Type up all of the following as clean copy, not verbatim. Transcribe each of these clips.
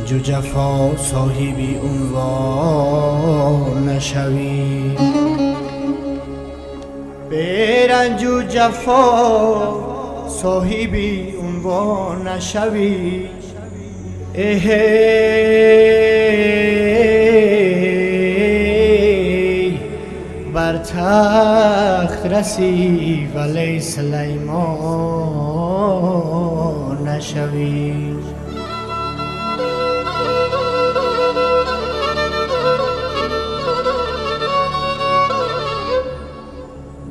رنج و جفا صاحبی عنوان نشوی، به رنج و جفا صاحبی عنوان نشوی. بر تخت رسی ولی سلیمان نشوی.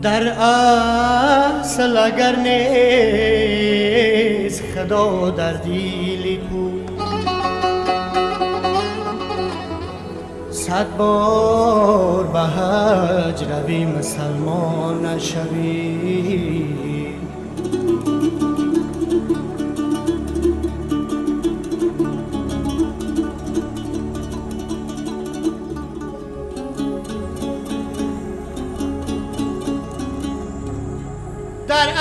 در اصل اگر نیست خدا در دیلی کو، 100 بار به حج روی مسلمان نشوی. در اصل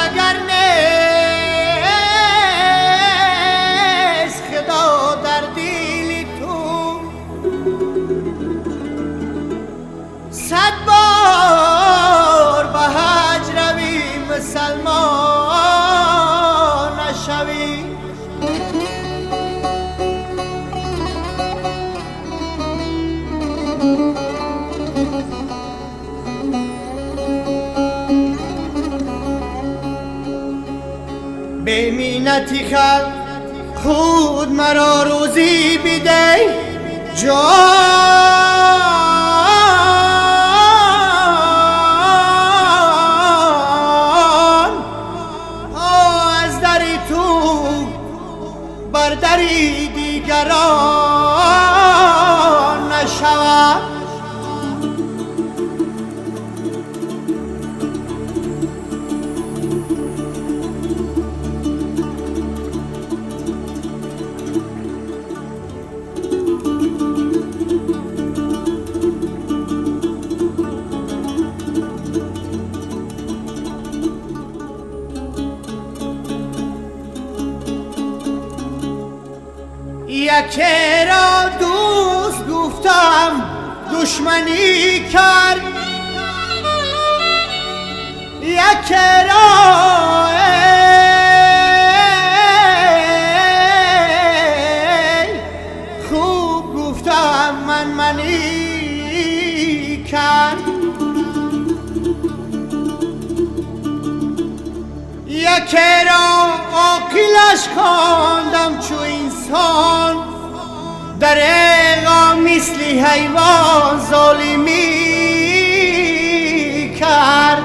اگر نیست خدا در دیلی تو، 100 بار به حج روی مسلمان نشوی. به مینتی خلق خود مرا روزی بیده جان، از دری تو بر دری دیگران نشود. یکی را دوست گفتم دشمنی کرد، یکی را خوب گفتم منی کرد. یکی را عاقلش خواندم چو انسان، در اغا مثل حیوان ظالمی کرد.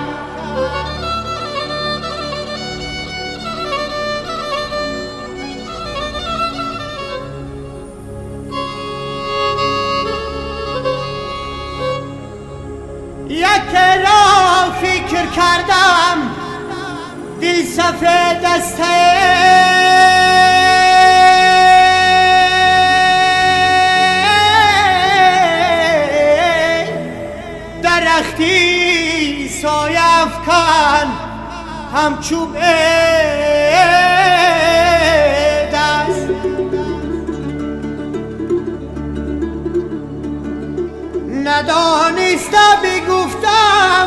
یکی را فکر کردم دل سفید است، درختی سایه افکن همچو بید است. ندانسته بگفتم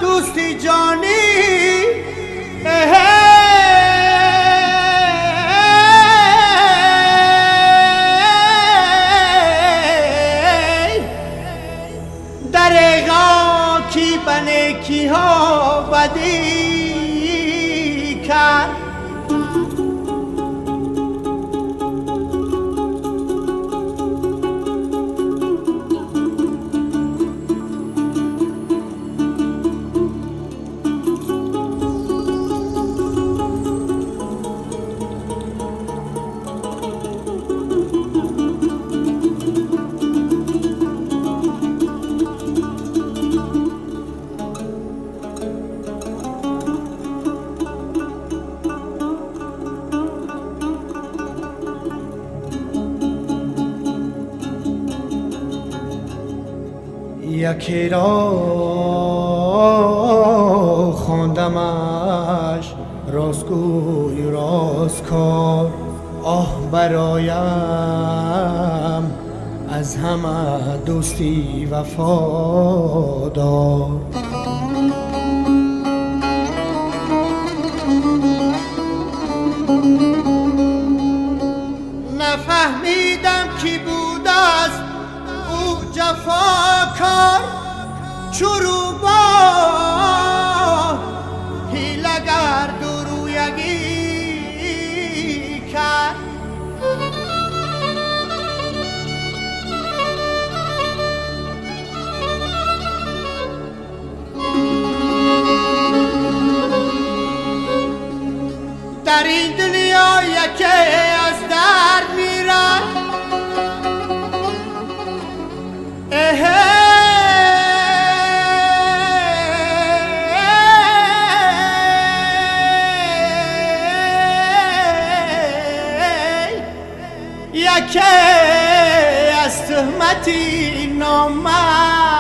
دوستی جانی، در اغا کی بنه کی ها بدی کرد. یکی را خواندمش راستگوی راستکار، آه برایم از همه دوستی وفادار. نفهمیدم کی بود است او جفاکار، چرو با هیلگر درویگی کرد. در این دنیا یکی از درد میرد، یکی از تهمتی نامرد.